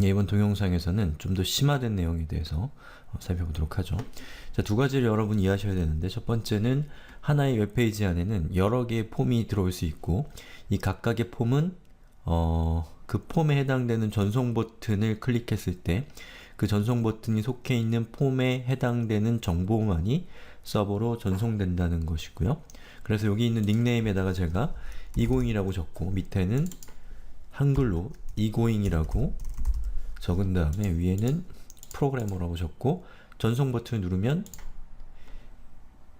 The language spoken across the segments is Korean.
이번 동영상에서는 좀 더 심화된 내용에 대해서 살펴보도록 하죠. 자, 두 가지를 여러분이 이해하셔야 되는데, 첫 번째는 하나의 웹페이지 안에는 여러 개의 폼이 들어올 수 있고, 이 각각의 폼은 그 폼에 해당되는 전송 버튼을 클릭했을 때 그 전송 버튼이 속해 있는 폼에 해당되는 정보만이 서버로 전송된다는 것이고요. 그래서 여기 있는 닉네임에다가 제가 이고잉이라고 적고 밑에는 한글로 이고잉이라고 적은 다음에 위에는 프로그래머라고 적고 전송 버튼을 누르면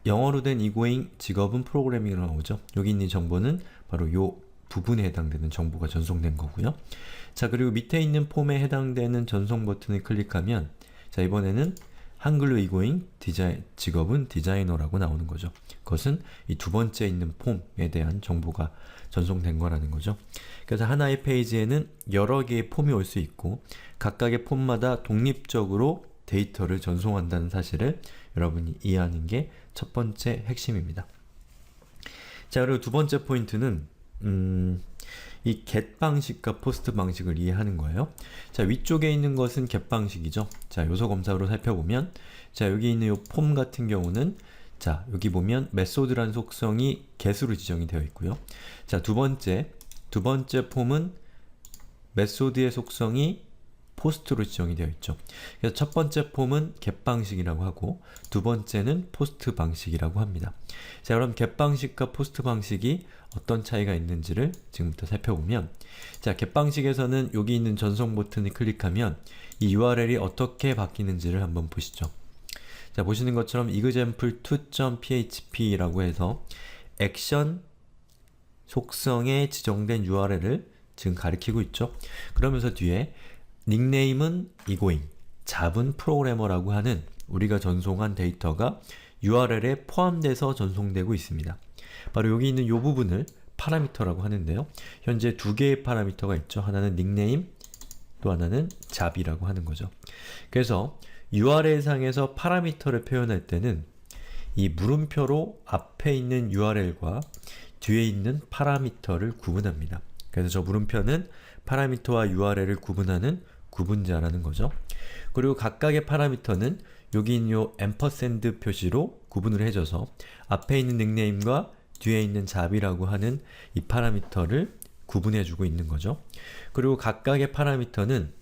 영어로 된 이고잉 직업은 프로그래밍으로 나오죠. 여기 있는 정보는 바로 요 부분에 해당되는 정보가 전송된 거고요. 자, 그리고 밑에 있는 폼에 해당되는 전송 버튼을 클릭하면 자, 이번에는 한글로 이고잉 직업은 디자이너라고 나오는 거죠. 그것은 이 두 번째 있는 폼에 대한 정보가 전송된 거라는 거죠. 그래서 하나의 페이지에는 여러 개의 폼이 올 수 있고 각각의 폼마다 독립적으로 데이터를 전송한다는 사실을 여러분이 이해하는 게 첫 번째 핵심입니다. 자, 그리고 두 번째 포인트는 이 get 방식과 post 방식을 이해하는 거예요. 자, 위쪽에 있는 것은 get 방식이죠. 자, 요소 검사로 살펴보면 자, 여기 있는 요 폼 같은 경우는 자, 여기 보면 메소드라는 속성이 get으로 지정이 되어 있고요. 자, 두 번째 폼은 메소드의 속성이 post로 지정이 되어 있죠. 그래서 첫 번째 폼은 get 방식이라고 하고 두 번째는 post 방식이라고 합니다. 자, 그럼 get 방식과 post 방식이 어떤 차이가 있는지를 지금부터 살펴보면 자, get 방식에서는 여기 있는 전송 버튼을 클릭하면 이 URL이 어떻게 바뀌는지를 한번 보시죠. 자, 보시는 것처럼 example2.php라고 해서 액션 속성에 지정된 URL을 지금 가리키고 있죠. 그러면서 뒤에 닉네임은 이고잉, 잡은 프로그래머라고 하는 우리가 전송한 데이터가 URL에 포함돼서 전송되고 있습니다. 바로 여기 있는 이 부분을 파라미터라고 하는데요. 현재 두 개의 파라미터가 있죠. 하나는 닉네임, 또 하나는 잡이라고 하는 거죠. 그래서 URL상에서 파라미터를 표현할 때는 이 물음표로 앞에 있는 URL과 뒤에 있는 파라미터를 구분합니다. 그래서 저 물음표는 파라미터와 URL을 구분하는 구분자라는 거죠. 그리고 각각의 파라미터는 여기 있는 요 앰퍼샌드 표시로 구분을 해줘서 앞에 있는 닉네임과 뒤에 있는 잡이라고 하는 이 파라미터를 구분해주고 있는 거죠. 그리고 각각의 파라미터는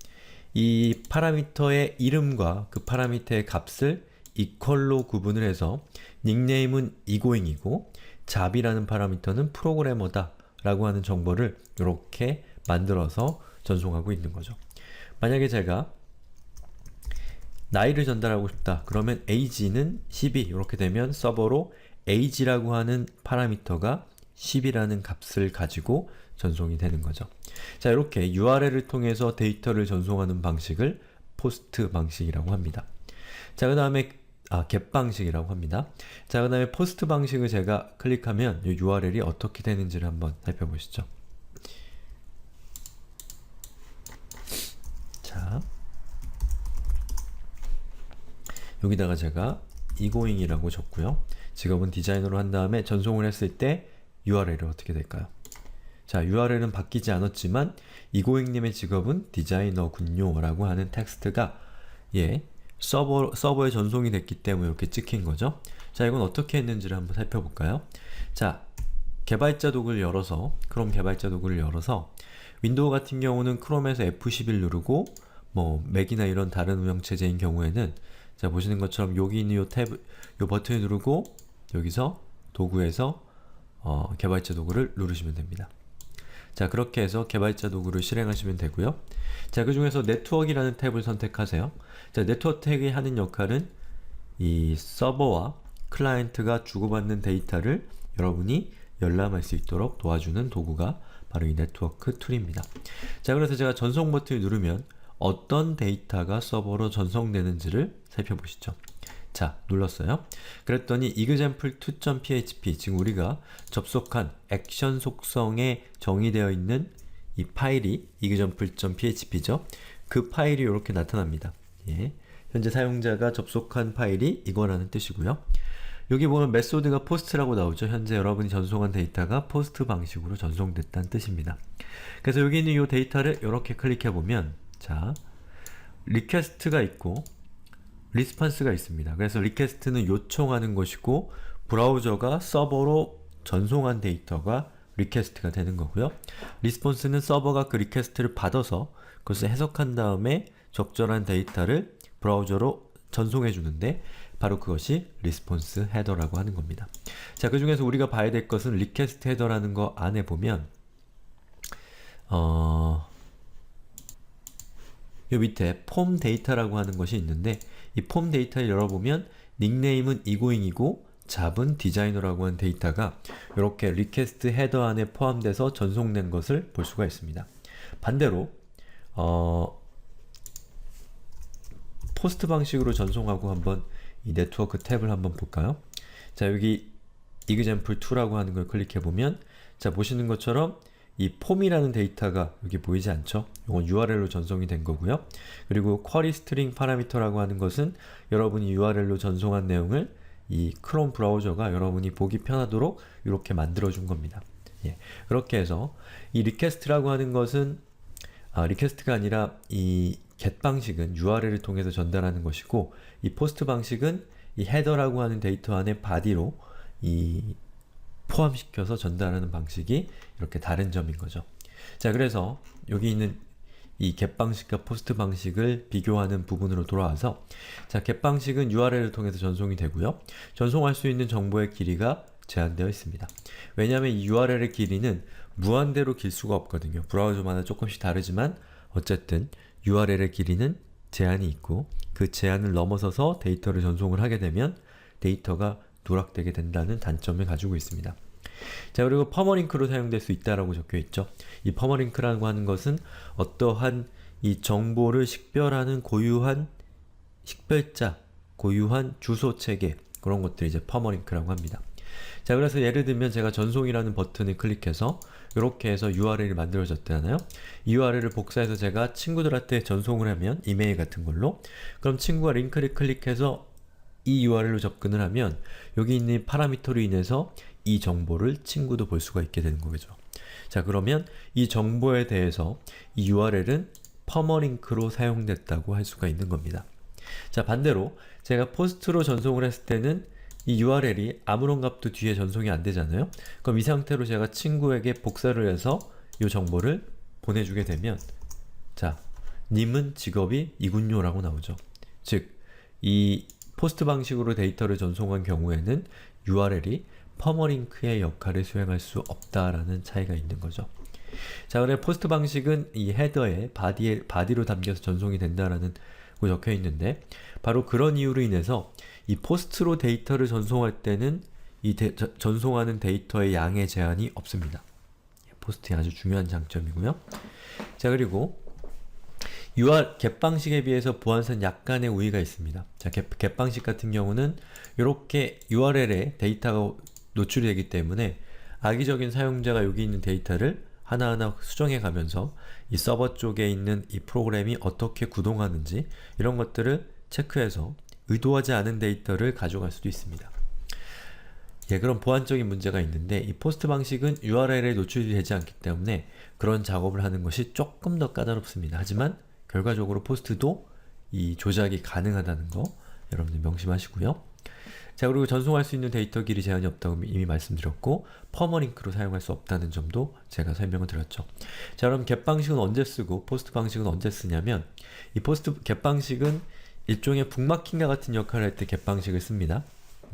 이 파라미터의 이름과 그 파라미터의 값을 이퀄로 구분을 해서 닉네임은 이고잉이고 잡이라는 파라미터는 프로그래머다 라고 하는 정보를 이렇게 만들어서 전송하고 있는 거죠. 만약에 제가 나이를 전달하고 싶다 그러면 age는 12 이렇게 되면 서버로 age라고 하는 파라미터가 10이라는 값을 가지고 전송이 되는 거죠. 자, 이렇게 URL을 통해서 데이터를 전송하는 방식을 post 방식이라고 합니다. 자, 그 다음에 get 방식이라고 합니다. 자, 그 다음에 post 방식을 제가 클릭하면 이 URL이 어떻게 되는지를 한번 살펴보시죠. 자, 여기다가 제가 이고잉이라고 적고요. 직업은 디자이너로 한 다음에 전송을 했을 때 URL이 어떻게 될까요? 자, URL은 바뀌지 않았지만 이고잉님의 직업은 디자이너군요 라고 하는 텍스트가 서버에 전송이 됐기 때문에 이렇게 찍힌 거죠. 자, 이건 어떻게 했는지를 한번 살펴볼까요? 자, 개발자 도구를 열어서 크롬 개발자 도구를 열어서 윈도우 같은 경우는 크롬에서 F11 누르고 뭐 맥이나 이런 다른 운영체제인 경우에는 자, 보시는 것처럼 여기 있는 요 탭, 요 버튼을 누르고 여기서 도구에서 개발자 도구를 누르시면 됩니다. 자, 그렇게 해서 개발자 도구를 실행하시면 되고요. 자, 그 중에서 네트워크이라는 탭을 선택하세요. 자, 네트워크 탭이 하는 역할은 이 서버와 클라이언트가 주고받는 데이터를 여러분이 열람할 수 있도록 도와주는 도구가 바로 이 네트워크 툴입니다. 자, 그래서 제가 전송 버튼을 누르면 어떤 데이터가 서버로 전송되는지를 살펴보시죠. 자, 눌렀어요. 그랬더니 example2.php 지금 우리가 접속한 액션 속성에 정의되어 있는 이 파일이 example.php죠. 그 파일이 이렇게 나타납니다. 예. 현재 사용자가 접속한 파일이 이거라는 뜻이고요. 여기 보면 메소드가 post라고 나오죠. 현재 여러분이 전송한 데이터가 post 방식으로 전송됐다는 뜻입니다. 그래서 여기 있는 이 데이터를 이렇게 클릭해보면 자, 리퀘스트가 있고 리스폰스가 있습니다. 그래서 리퀘스트는 요청하는 것이고 브라우저가 서버로 전송한 데이터가 리퀘스트가 되는 거고요. 리스폰스는 서버가 그 리퀘스트를 받아서 그것을 해석한 다음에 적절한 데이터를 브라우저로 전송해 주는데 바로 그것이 리스폰스 헤더라고 하는 겁니다. 자, 그 중에서 우리가 봐야 될 것은 리퀘스트 헤더라는 거 안에 보면 요 밑에 폼 데이터라고 하는 것이 있는데 이 폼 데이터를 열어보면 닉네임은 이고잉이고 잡은 디자이너라고 하는 데이터가 이렇게 리퀘스트 헤더 안에 포함돼서 전송된 것을 볼 수가 있습니다. 반대로 포스트 방식으로 전송하고 한번 이 네트워크 탭을 한번 볼까요? 자, 여기 example2라고 하는 걸 클릭해보면 자, 보시는 것처럼 이 폼이라는 데이터가 여기 보이지 않죠? 이건 URL로 전송이 된 거고요. 그리고 query string parameter라고 하는 것은 여러분이 URL로 전송한 내용을 이 크롬 브라우저가 여러분이 보기 편하도록 이렇게 만들어준 겁니다. 예, 그렇게 해서 이 리퀘스트라고 하는 것은 리퀘스트가 아니라 이 get 방식은 URL을 통해서 전달하는 것이고 이 포스트 방식은 이 헤더라고 하는 데이터 안에 body로 이 포함시켜서 전달하는 방식이 이렇게 다른 점인 거죠. 자, 그래서 여기 있는 이 get 방식과 포스트 방식을 비교하는 부분으로 돌아와서 자, get 방식은 URL을 통해서 전송이 되고요. 전송할 수 있는 정보의 길이가 제한되어 있습니다. 왜냐하면 이 URL의 길이는 무한대로 길 수가 없거든요. 브라우저마다 조금씩 다르지만 어쨌든 URL의 길이는 제한이 있고 그 제한을 넘어서서 데이터를 전송을 하게 되면 데이터가 누락되게 된다는 단점을 가지고 있습니다. 자, 그리고 퍼머링크로 사용될 수 있다라고 적혀 있죠. 이 퍼머링크라고 하는 것은 어떠한 이 정보를 식별하는 고유한 식별자, 고유한 주소 체계 그런 것들이 이제 퍼머링크라고 합니다. 자, 그래서 예를 들면 제가 전송이라는 버튼을 클릭해서 이렇게 해서 URL이 만들어졌잖아요. 이 URL을 복사해서 제가 친구들한테 전송을 하면 이메일 같은 걸로 그럼 친구가 링크를 클릭해서 이 URL로 접근을 하면 여기 있는 파라미터로 인해서 이 정보를 친구도 볼 수가 있게 되는 거죠. 자, 그러면 이 정보에 대해서 이 URL은 퍼머링크로 사용됐다고 할 수가 있는 겁니다. 자, 반대로 제가 포스트로 전송을 했을 때는 이 URL이 아무런 값도 뒤에 전송이 안 되잖아요. 그럼 이 상태로 제가 친구에게 복사를 해서 이 정보를 보내주게 되면 자, 님은 직업이 이군요 라고 나오죠. 즉, 이 포스트 방식으로 데이터를 전송한 경우에는 URL이 퍼머링크의 역할을 수행할 수 없다라는 차이가 있는 거죠. 자, 그래 포스트 방식은 이 헤더에 바디로 담겨서 전송이 된다라는 거 적혀 있는데 바로 그런 이유로 인해서 이 포스트로 데이터를 전송할 때는 이 전송하는 데이터의 양의 제한이 없습니다. 포스트의 아주 중요한 장점이고요. 자, 그리고 get 방식에 비해서 보안상 약간의 우위가 있습니다. 자, get 방식 같은 경우는 이렇게 URL에 데이터가 노출이 되기 때문에 악의적인 사용자가 여기 있는 데이터를 하나하나 수정해 가면서 이 서버 쪽에 있는 이 프로그램이 어떻게 구동하는지 이런 것들을 체크해서 의도하지 않은 데이터를 가져갈 수도 있습니다. 예, 그런 보안적인 문제가 있는데 이 포스트 방식은 URL에 노출이 되지 않기 때문에 그런 작업을 하는 것이 조금 더 까다롭습니다. 하지만 결과적으로 포스트도 이 조작이 가능하다는 거 여러분들 명심하시고요. 자, 그리고 전송할 수 있는 데이터 길이 제한이 없다고 이미 말씀드렸고 퍼머링크로 사용할 수 없다는 점도 제가 설명을 드렸죠. 자, 그럼 get 방식은 언제 쓰고 포스트 방식은 언제 쓰냐면 이 get 방식은 일종의 북마킹과 같은 역할을 할 때 get 방식을 씁니다.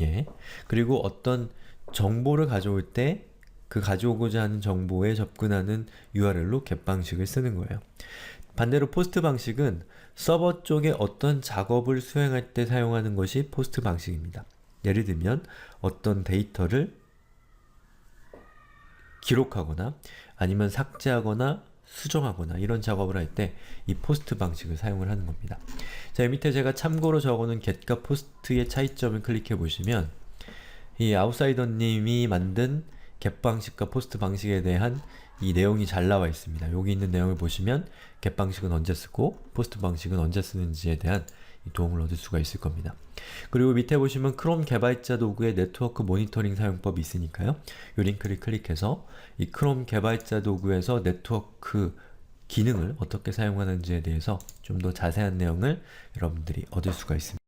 예. 그리고 어떤 정보를 가져올 때 그 가져오고자 하는 정보에 접근하는 URL로 get 방식을 쓰는 거예요. 반대로 포스트 방식은 서버 쪽에 어떤 작업을 수행할 때 사용하는 것이 포스트 방식입니다. 예를 들면 어떤 데이터를 기록하거나 아니면 삭제하거나 수정하거나 이런 작업을 할 때 이 포스트 방식을 사용을 하는 겁니다. 자, 이 밑에 제가 참고로 적어놓은 get과 post의 차이점을 클릭해 보시면 이 아웃사이더님이 만든 get 방식과 포스트 방식에 대한 이 내용이 잘 나와 있습니다. 여기 있는 내용을 보시면 get 방식은 언제 쓰고 포스트 방식은 언제 쓰는지에 대한 도움을 얻을 수가 있을 겁니다. 그리고 밑에 보시면 크롬 개발자 도구의 네트워크 모니터링 사용법이 있으니까요. 이 링크를 클릭해서 이 크롬 개발자 도구에서 네트워크 기능을 어떻게 사용하는지에 대해서 좀 더 자세한 내용을 여러분들이 얻을 수가 있습니다.